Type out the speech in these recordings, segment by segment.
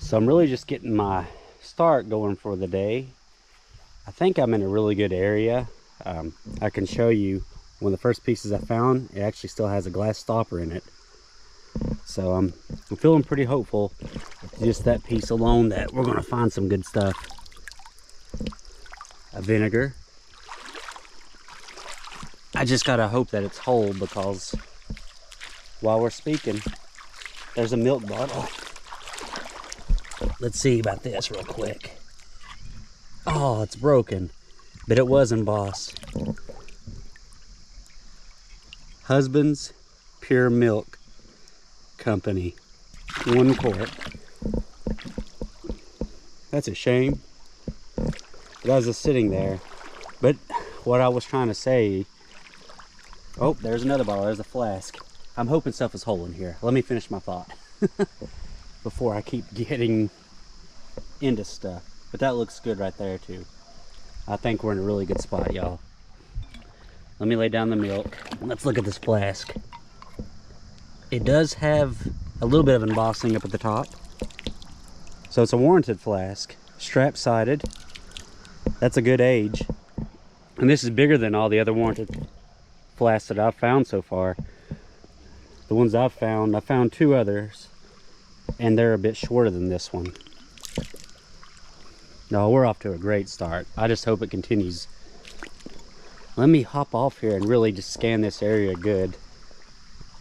So I'm really just getting my start going for the day. I think I'm in a really good area. I can show you one of the first pieces I found. It actually still has a glass stopper in it. So I'm feeling pretty hopeful, just that piece alone, that we're gonna find some good stuff. A vinegar. I just gotta hope that it's whole, because while we're speaking, there's a milk bottle. Let's see about this real quick. Oh, it's broken, but it was embossed. Husband's Pure Milk Company, 1 quart. That's a shame. That was just sitting there. But what I was trying to say, oh, there's another bottle, there's a flask. I'm hoping stuff is whole in here. Let me finish my thought before I keep getting into stuff. But that looks good right there too. I think we're in a really good spot, y'all. Let me lay down the milk. Let's look at this flask. It does have a little bit of embossing up at the top. So it's a warranted flask, strap-sided. That's a good age. And this is bigger than all the other warranted flasks that I've found so far. The ones I found 2 others, and they're a bit shorter than this one. No, we're off to a great start. I just hope it continues. Let me hop off here and really just scan this area good.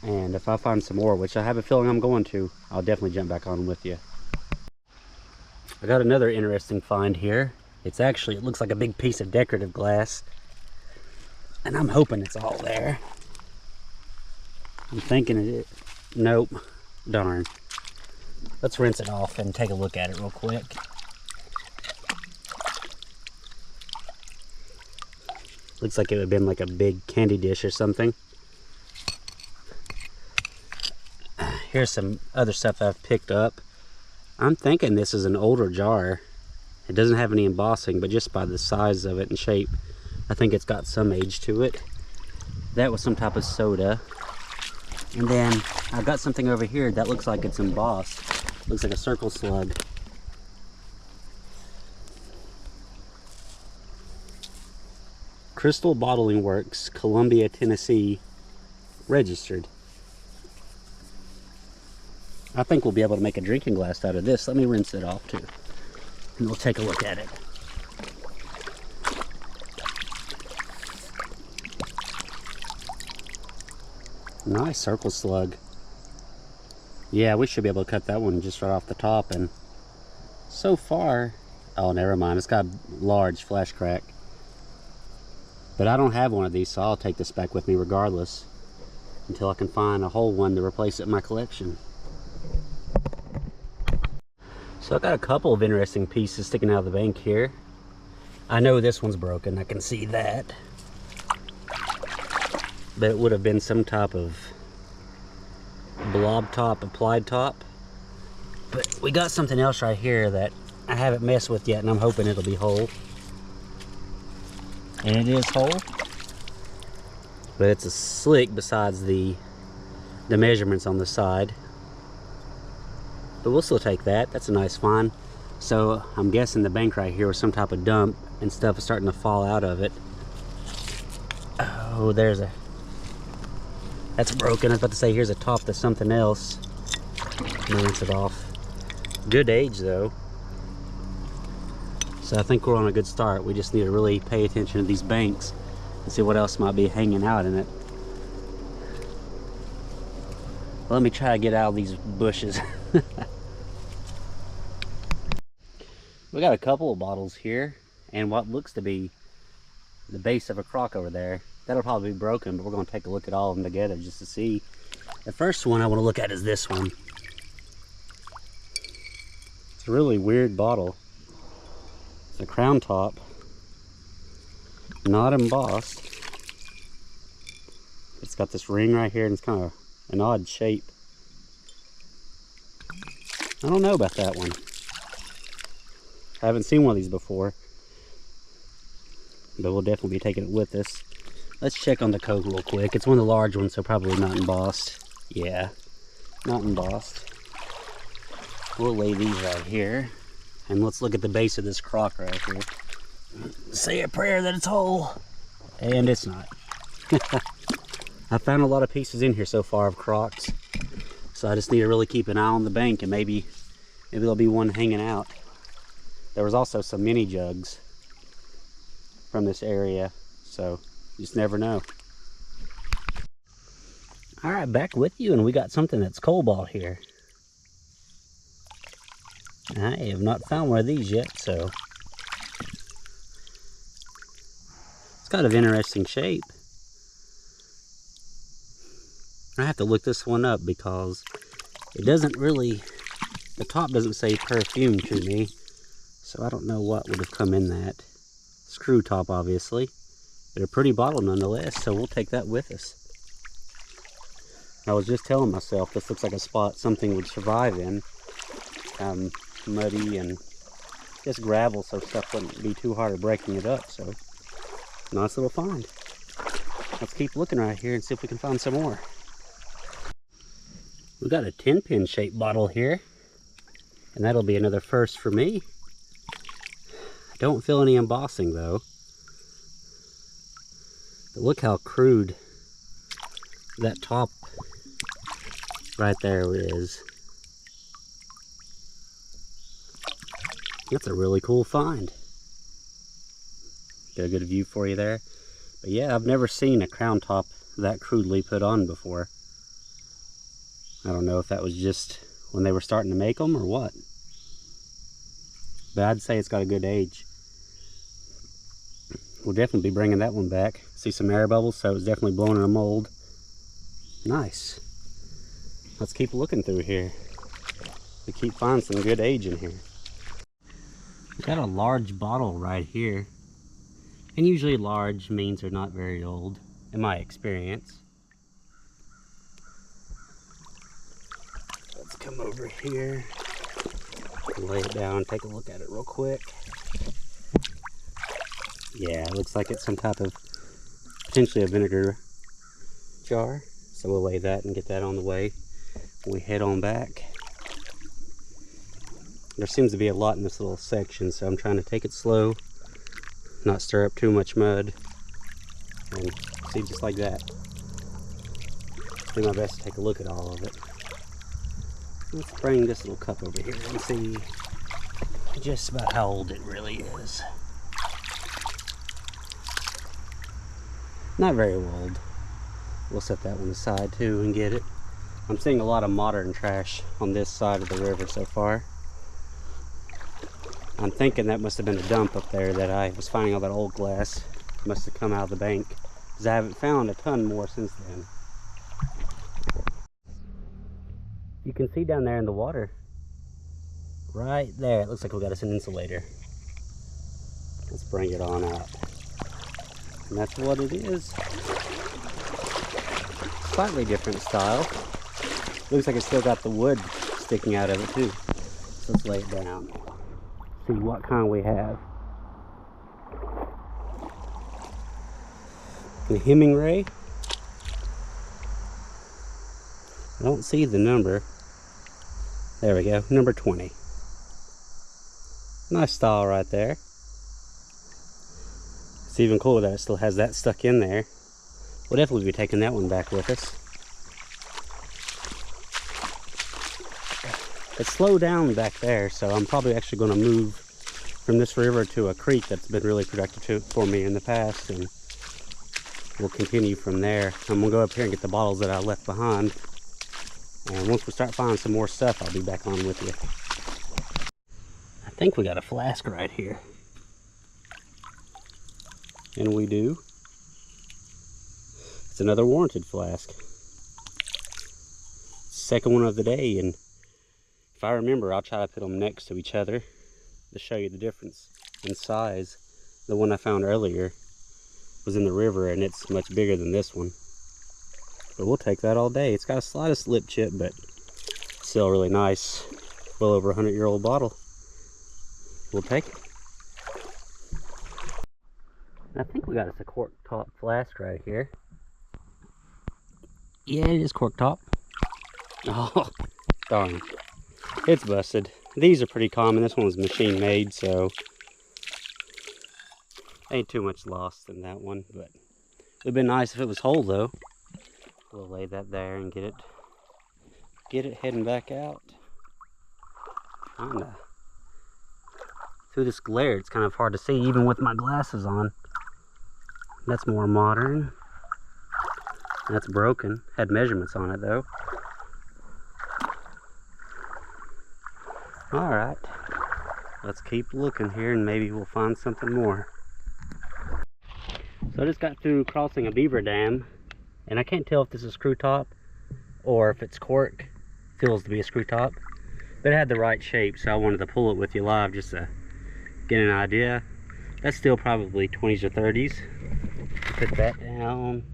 And if I find some more, which I have a feeling I'm going to, I'll definitely jump back on with you. I got another interesting find here. It looks like a big piece of decorative glass. And I'm hoping it's all there. I'm thinking it. Nope. Darn. Let's rinse it off and take a look at it real quick. Looks like it would have been like a big candy dish or something. Here's some other stuff I've picked up. I'm thinking this is an older jar. It doesn't have any embossing, but just by the size of it and shape, I think it's got some age to it. That was some type of soda. And then I've got something over here that looks like it's embossed. Looks like a circle slug. Crystal Bottling Works, Columbia, Tennessee, registered. I think we'll be able to make a drinking glass out of this. Let me rinse it off too, and we'll take a look at it. Nice circle slug. Yeah, we should be able to cut that one just right off the top. And so far, oh, never mind. It's got a large flash crack. But I don't have one of these, so I'll take this back with me regardless until I can find a whole one to replace it in my collection. So I got a couple of interesting pieces sticking out of the bank here. I know this one's broken, I can see that. But it would have been some type of blob top, applied top. But we got something else right here that I haven't messed with yet, and I'm hoping it'll be whole. And it is whole. But it's a slick besides the measurements on the side. But we'll still take that. That's a nice find. So I'm guessing the bank right here was some type of dump, and stuff is starting to fall out of it. Oh, that's broken. I was about to say, here's a top to something else. Let me rinse it off. Good age though. So I think we're on a good start. We just need to really pay attention to these banks and see what else might be hanging out in it. Let me try to get out of these bushes. We got a couple of bottles here, and what looks to be the base of a crock over there. That'll probably be broken, but we're going to take a look at all of them together just to see. The first one I want to look at is this one. It's a really weird bottle. It's a crown top, not embossed. It's got this ring right here, and it's kind of an odd shape. I don't know about that one. I haven't seen one of these before, but we'll definitely be taking it with us. Let's check on the coat real quick. It's one of the large ones, so probably not embossed. Yeah, not embossed. We'll lay these right here. And let's look at the base of this crock right here. Say a prayer that it's whole. And it's not. I found a lot of pieces in here so far of crocks. So I just need to really keep an eye on the bank, and maybe there'll be one hanging out. There was also some mini jugs from this area, so you just never know. All right, back with you, and we got something that's cobalt here. I have not found one of these yet, so it's kind of interesting shape. I have to look this one up because it doesn't really, the top doesn't say perfume to me, so I don't know what would have come in that. Screw top, obviously, but a pretty bottle nonetheless, so we'll take that with us. I was just telling myself this looks like a spot something would survive in. Muddy and just gravel, so stuff wouldn't be too hard at breaking it up. So nice little find. Let's keep looking right here and see if we can find some more. We got a 10-pin shaped bottle here, and that'll be another first for me. I don't feel any embossing though, but look how crude that top right there is. That's a really cool find. Got a good view for you there. But yeah, I've never seen a crown top that crudely put on before. I don't know if that was just when they were starting to make them or what. But I'd say it's got a good age. We'll definitely be bringing that one back. See some air bubbles, so it's definitely blowing in a mold. Nice. Let's keep looking through here. We keep finding some good age in here. We've got a large bottle right here. And usually large means they're not very old, in my experience. Let's come over here, lay it down, and take a look at it real quick. Yeah, it looks like it's some type of, potentially a vinegar jar. So we'll lay that and get that on the way when we head on back. There seems to be a lot in this little section, so I'm trying to take it slow, not stir up too much mud, and see, just like that. Do my best to take a look at all of it. Let's bring this little cup over here and see just about how old it really is. Not very old. We'll set that one aside too and get it. I'm seeing a lot of modern trash on this side of the river so far. I'm thinking that must have been a dump up there that I was finding all that old glass. Must have come out of the bank, because I haven't found a ton more since then. You can see down there in the water, right there, it looks like we got us an insulator. Let's bring it on out. And that's what it is. Slightly different style. Looks like it's still got the wood sticking out of it too. So let's lay it down. See what kind we have. The Hemingway. I don't see the number. There we go, number 20. Nice style right there. It's even cooler that it still has that stuck in there. We'll definitely be taking that one back with us. It's slowed down back there, so I'm probably actually going to move from this river to a creek that's been really productive for me in the past, and we'll continue from there. I'm going to go up here and get the bottles that I left behind, and once we start finding some more stuff, I'll be back on with you. I think we got a flask right here. And we do. It's another warranted flask. Second one of the day, and if I remember, I'll try to put them next to each other to show you the difference in size. The one I found earlier was in the river, and it's much bigger than this one. But we'll take that all day. It's got a slight slip chip, but still really nice. Well over 100-year-old bottle. We'll take it. I think we got us a cork top flask right here. Yeah, it is cork top. Oh, darn. It's busted. These are pretty common. This one was machine made, so ain't too much lost in that one, but it would have been nice if it was whole though. We'll lay that there and get it heading back out. Kinda. Through this glare, it's kind of hard to see even with my glasses on. That's more modern. That's broken. Had measurements on it though. Alright. Let's keep looking here and maybe we'll find something more. So I just got through crossing a beaver dam, and I can't tell if this is screw top or if it's cork. Feels to be a screw top, but it had the right shape, so I wanted to pull it with you live just to get an idea. That's still probably 20s or 30s. Put that down.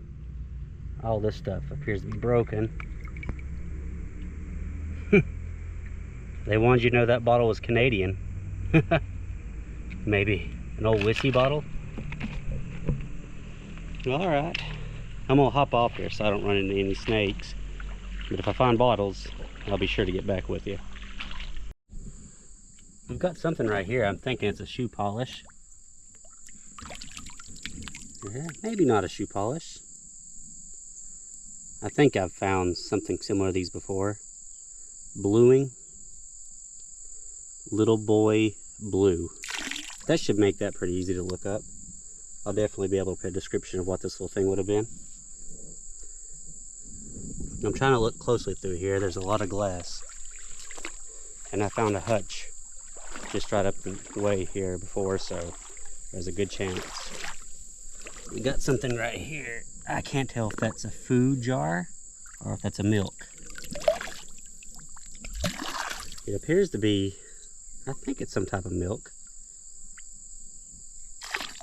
All this stuff appears to be broken. They wanted you to know that bottle was Canadian. Maybe an old whiskey bottle. Alright, I'm gonna hop off here so I don't run into any snakes. But if I find bottles, I'll be sure to get back with you. I've got something right here. I'm thinking it's a shoe polish. Yeah, maybe not a shoe polish. I think I've found something similar to these before. Bluing. Little boy blue. That should make that pretty easy to look up. I'll definitely be able to put a description of what this little thing would have been. I'm trying to look closely through here. There's a lot of glass. And I found a hutch just right up the way here before, so there's a good chance. We got something right here. I can't tell if that's a food jar or if that's a milk. It appears to be, I think it's some type of milk.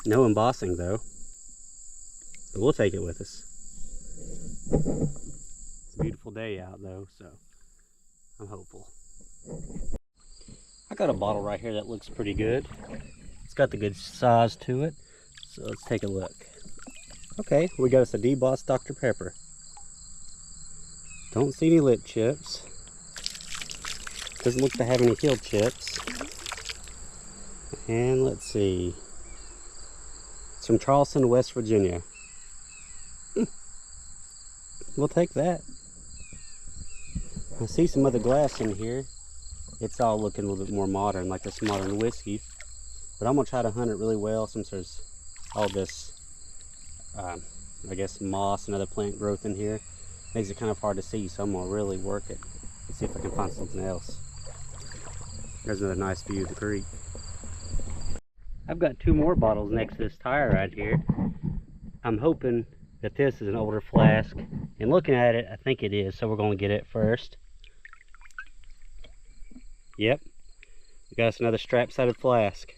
No embossing though, but we'll take it with us. It's a beautiful day out though, so I'm hopeful. I got a bottle right here that looks pretty good. It's got the good size to it, so let's take a look. Okay, we got us a debossed Dr. Pepper. Don't see any lip chips. Doesn't look to have any heel chips. And let's see. It's from Charleston, West Virginia. We'll take that. I see some other glass in here. It's all looking a little bit more modern, like this modern whiskey. But I'm gonna try to hunt it really well since there's all this, I guess, moss and other plant growth in here. Makes it kind of hard to see, so I'm gonna really work it. Let's see if I can find something else. There's another nice view of the creek. I've got two more bottles next to this tire right here. I'm hoping that this is an older flask, and looking at it, I think it is, so we're going to get it first. Yep, we got us another strap-sided flask.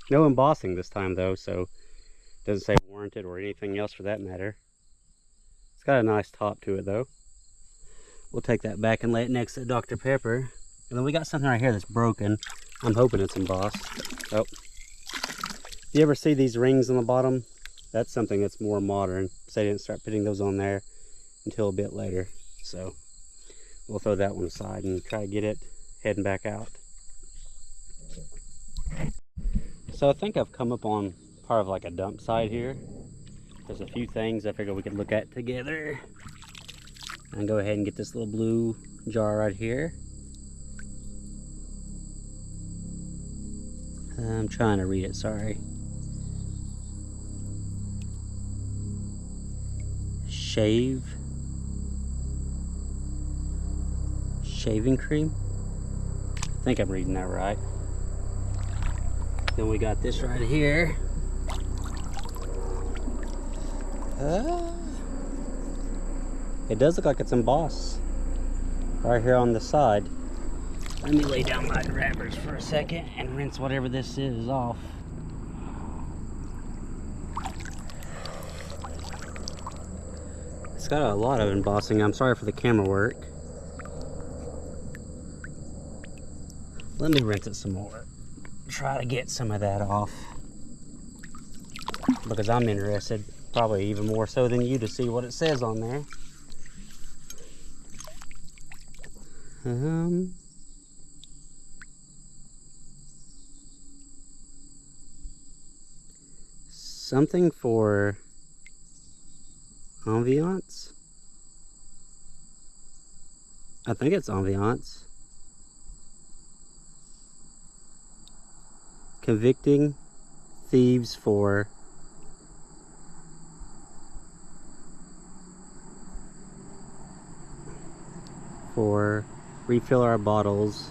No embossing this time though, so it doesn't say warranted or anything else for that matter. It's got a nice top to it though. We'll take that back and lay it next to Dr. Pepper. And then we got something right here that's broken. I'm hoping it's embossed. Oh. You ever see these rings on the bottom? That's something that's more modern. So they didn't start putting those on there until a bit later. So we'll throw that one aside and try to get it heading back out. So I think I've come up on part of like a dump site here. There's a few things I figured we could look at together. And go ahead and get this little blue jar right here. I'm trying to read it, sorry. Shaving cream? I think I'm reading that right. Then we got this right here. It does look like it's embossed right here on the side. Let me lay down my grabbers for a second and rinse whatever this is off. It's got a lot of embossing. I'm sorry for the camera work. Let me rinse it some more. Try to get some of that off. Because I'm interested, probably even more so than you, to see what it says on there. Something for ambiance. I think it's ambiance. Convicting thieves for refill our bottles.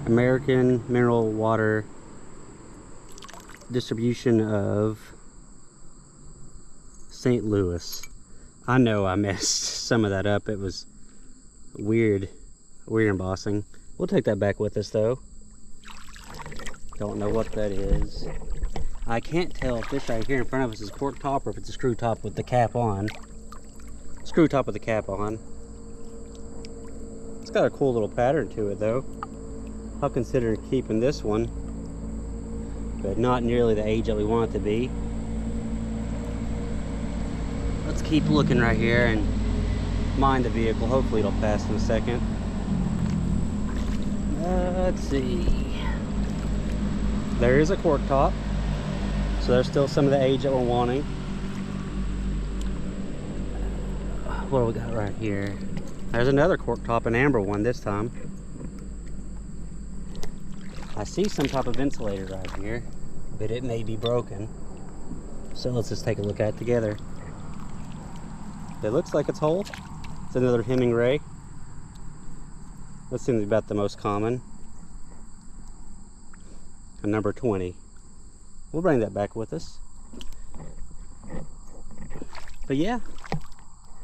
American mineral water distribution of St. Louis. I know I messed some of that up. It was weird embossing. We'll take that back with us though. Don't know what that is. I can't tell if this right here in front of us is cork top or if it's a screw top with the cap on. Screw top with the cap on. It's got a cool little pattern to it though. I'll consider keeping this one, but not nearly the age that we want it to be. Let's keep looking right here and mind the vehicle. Hopefully it'll pass in a second. Let's see. There is a cork top, so there's still some of the age that we're wanting. What do we got right here? There's another cork top, an amber one this time. I see some type of insulator right here, but it may be broken. So let's just take a look at it together. It looks like it's whole. It's another Hemingway. That seems to be about the most common. A number 20. We'll bring that back with us. But yeah,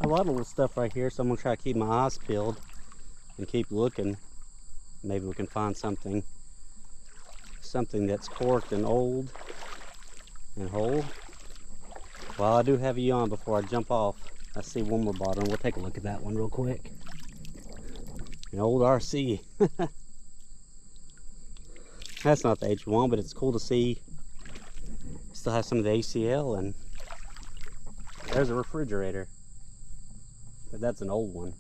a lot of little stuff right here, so I'm gonna try to keep my eyes peeled and keep looking. Maybe we can find something that's corked and old and whole. While I do have you on, before I jump off, I see one more bottle. We'll take a look at that one real quick. An old RC. That's not the H1, but it's cool to see. Still has some of the ACL, and there's a refrigerator. But that's an old one.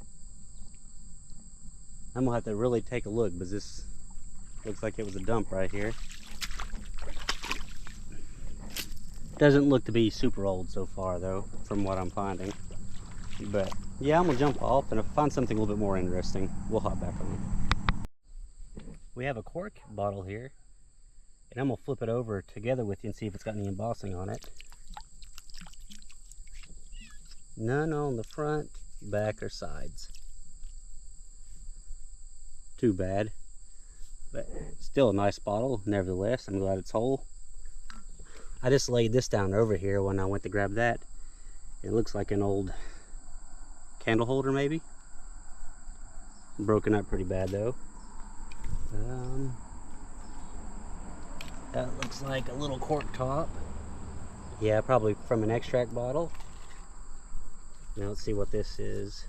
I'm gonna have to really take a look, because this looks like it was a dump right here. Doesn't look to be super old so far though, from what I'm finding. But yeah, I'm gonna jump off, and if I find something a little bit more interesting, we'll hop back on. We have a cork bottle here, and I'm gonna flip it over together with you and see if it's got any embossing on it. None on the front, back, or sides. Too bad. But still a nice bottle, nevertheless. I'm glad it's whole. I just laid this down over here when I went to grab that. It looks like an old candle holder, maybe. Broken up pretty bad though. That looks like a little cork top. Yeah, probably from an extract bottle. Now let's see what this is.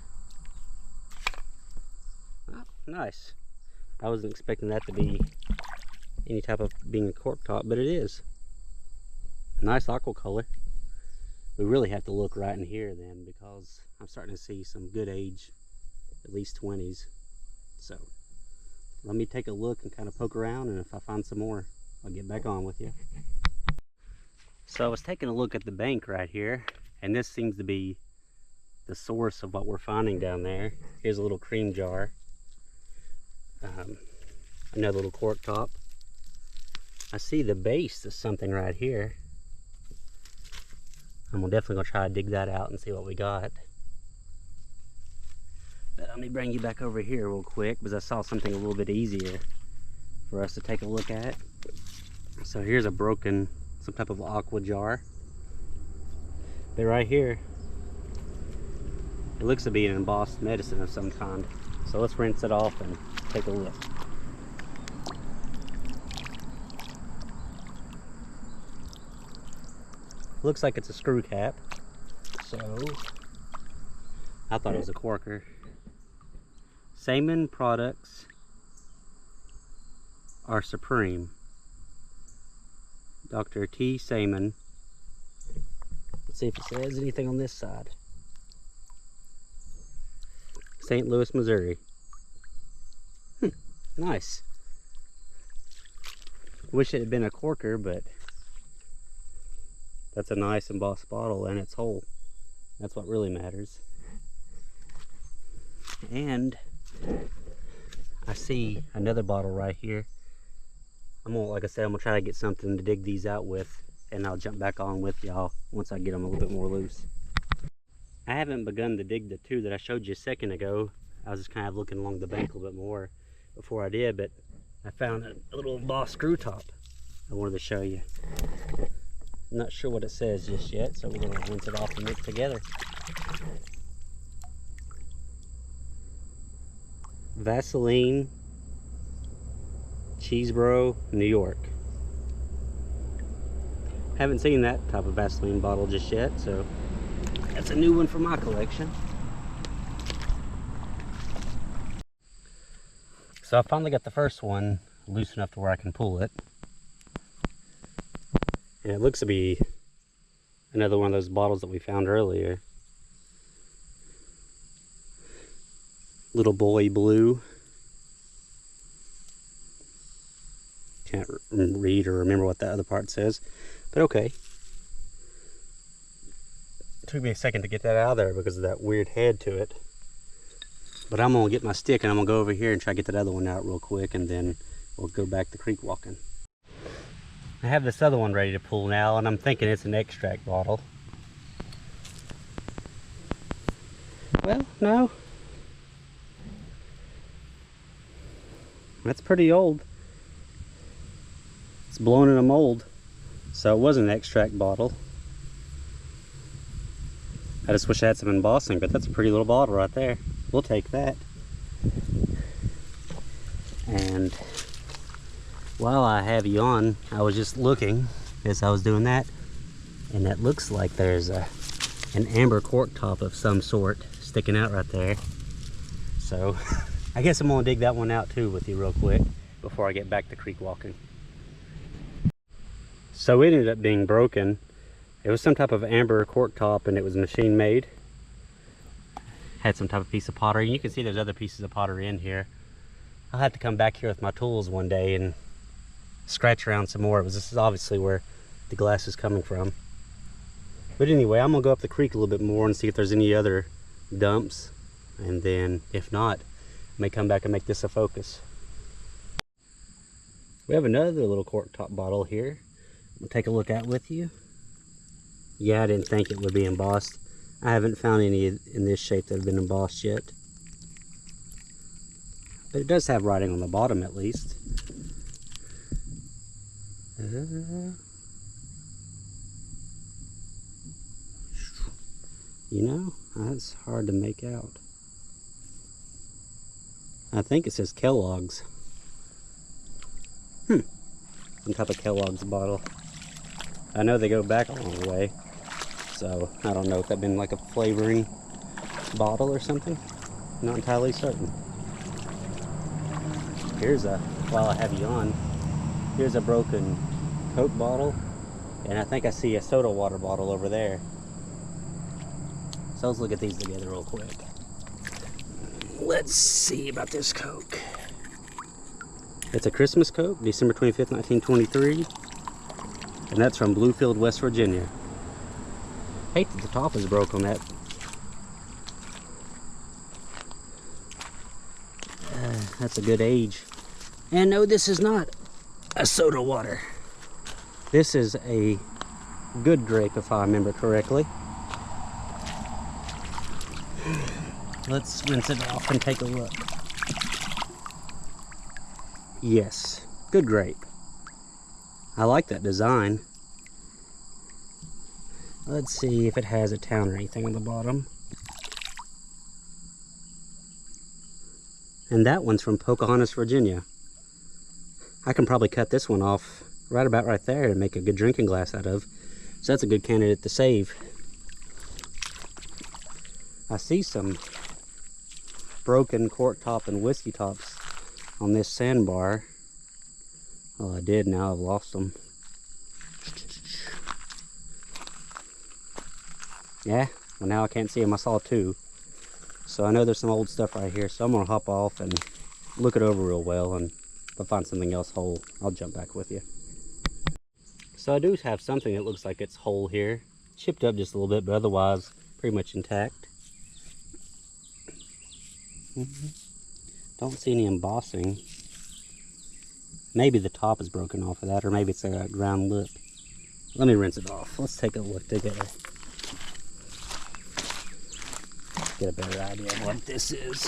Oh, nice. I wasn't expecting that to be any type of being a cork top, but it is. Nice aqua color. We really have to look right in here then, because I'm starting to see some good age, at least 20s. So let me take a look and kind of poke around, and if I find some more, I'll get back on with you. So I was taking a look at the bank right here, and this seems to be the source of what we're finding down there. Here's a little cream jar. Another little cork top. I see the base of something right here. I'm definitely gonna try to dig that out and see what we got. But let me bring you back over here real quick, because I saw something a little bit easier for us to take a look at. So here's a broken, some type of aqua jar. But right here, it looks to be an embossed medicine of some kind. So let's rinse it off and take a look. Looks like it's a screw cap. So I thought it was a corker. Seaman products are supreme. Dr. T. Seaman. Let's see if it says anything on this side. St. Louis, Missouri. Nice. Wish it had been a corker, but that's a nice embossed bottle and it's whole. That's what really matters. And I see another bottle right here. Like I said, I'm gonna try to get something to dig these out with, and I'll jump back on with y'all once I get them a little bit more loose. I haven't begun to dig the two that I showed you a second ago. I was just kind of looking along the bank a little bit more before I did, but I found a little embossed screw top I wanted to show you. I'm not sure what it says just yet, so we're gonna rinse it off and mix together. Vaseline, Cheesebro, New York. Haven't seen that type of Vaseline bottle just yet, so that's a new one for my collection. So I finally got the first one loose enough to where I can pull it. And it looks to be another one of those bottles that we found earlier. Little Boy Blue. Can't read or remember what that other part says, but okay. It took me a second to get that out of there because of that weird head to it. But I'm gonna get my stick and I'm gonna go over here and try to get that other one out real quick, and then we'll go back to creek walking. I have this other one ready to pull now, and I'm thinking it's an extract bottle. Well, no. That's pretty old. It's blown in a mold, so it was an extract bottle. I just wish I had some embossing, but that's a pretty little bottle right there. We'll take that. And while I have you on, I was just looking as I was doing that, and it looks like there's an amber cork top of some sort sticking out right there. So I guess I'm gonna dig that one out too with you real quick before I get back to creek walking. So it ended up being broken. It was some type of amber cork top, and it was machine made. Had some type of piece of pottery. You can see there's other pieces of pottery in here. I'll have to come back here with my tools one day and scratch around some more. This is obviously where the glass is coming from. But anyway, I'm gonna go up the creek a little bit more and see if there's any other dumps. And then if not, I may come back and make this a focus. We have another little cork top bottle here. I'll take a look at with you. Yeah, I didn't think it would be embossed. I haven't found any in this shape that have been embossed yet. But it does have writing on the bottom at least. You know, that's hard to make out. I think it says Kellogg's. Some type of Kellogg's bottle. I know they go back a long way, so I don't know if that'd been like a flavoring bottle or something. Not entirely certain. Here's while I have you on, here's a broken Coke bottle, and I think I see a soda water bottle over there. So let's look at these together real quick. Let's see about this Coke. It's a Christmas Coke, December 25th, 1923. And that's from Bluefield, West Virginia. Hate that the top is broke on that. That's a good age. And no, this is not a soda water. This is a good grape, if I remember correctly. Let's rinse it off and take a look. Yes, good grape. I like that design. Let's see if it has a town or anything on the bottom. And that one's from Pocahontas, Virginia. I can probably cut this one off right about right there and make a good drinking glass out of. So that's a good candidate to save. I see some broken cork top and whiskey tops on this sandbar. Well, I did, now I've lost them. Yeah, well now I can't see them. I saw two. So I know there's some old stuff right here, so I'm gonna hop off and look it over real well, and if I find something else whole, I'll jump back with you. So I do have something that looks like it's whole here. Chipped up just a little bit, but otherwise pretty much intact. Don't see any embossing. Maybe the top is broken off of that, or maybe it's a ground lip. Let me rinse it off. Let's take a look together. Get a better idea of what this is.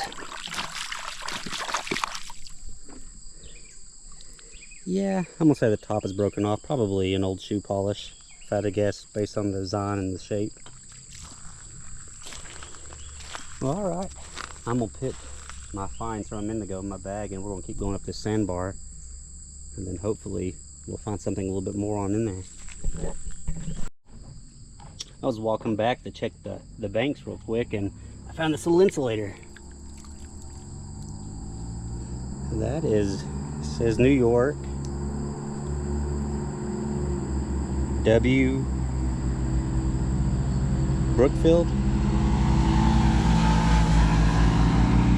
Yeah, I'm gonna say the top is broken off. Probably an old shoe polish, if I had to guess, based on the design and the shape. Well, alright. I'm gonna put my finds from a minute ago in my bag, and we're gonna keep going up this sandbar. And then hopefully we'll find something a little bit more on in there. I was walking back to check the banks real quick, and I found this little insulator. That is, says New York. W. Brookfield.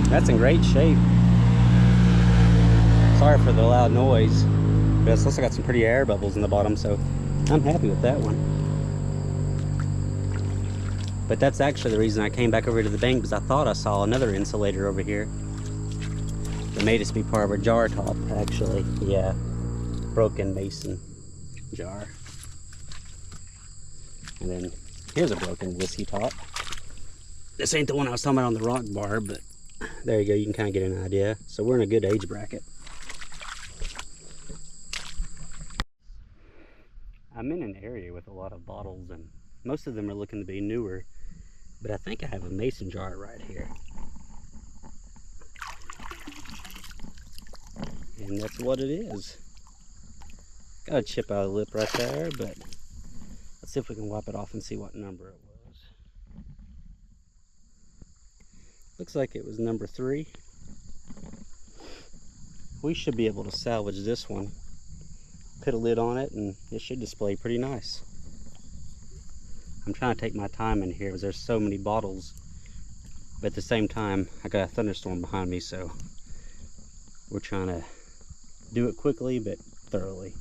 That's in great shape. Sorry for the loud noise, but it's also got some pretty air bubbles in the bottom, so I'm happy with that one. But that's actually the reason I came back over to the bank, because I thought I saw another insulator over here that may just be part of a jar top, actually. Yeah, broken mason jar. And then here's a broken whiskey top. This ain't the one I was talking about on the rock bar, but there you go, you can kind of get an idea. So we're in a good age bracket. I'm in an area with a lot of bottles, and most of them are looking to be newer, but I think I have a mason jar right here. And that's what it is. Got a chip out of the lip right there, but let's see if we can wipe it off and see what number it was. Looks like it was number 3. We should be able to salvage this one. Put a lid on it and it should display pretty nice. I'm trying to take my time in here because there's so many bottles, but at the same time I got a thunderstorm behind me, so we're trying to do it quickly but thoroughly.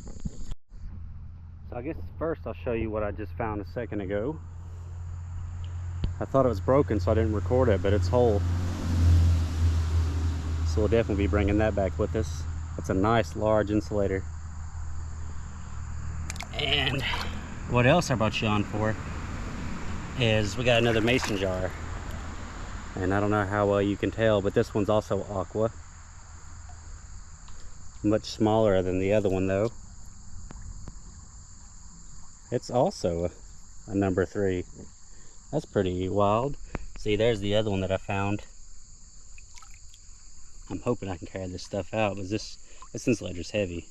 So I guess first I'll show you what I just found a second ago. I thought it was broken, so I didn't record it, but it's whole. So we'll definitely be bringing that back with us. It's a nice large insulator. And what else I brought you on for is we got another mason jar. And I don't know how well you can tell, but this one's also aqua. Much smaller than the other one though. It's also a number 3. That's pretty wild. See, there's the other one that I found. I'm hoping I can carry this stuff out, but this insulator's heavy.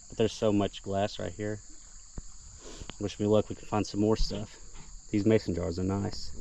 But there's so much glass right here. Wish me luck we can find some more stuff. These mason jars are nice.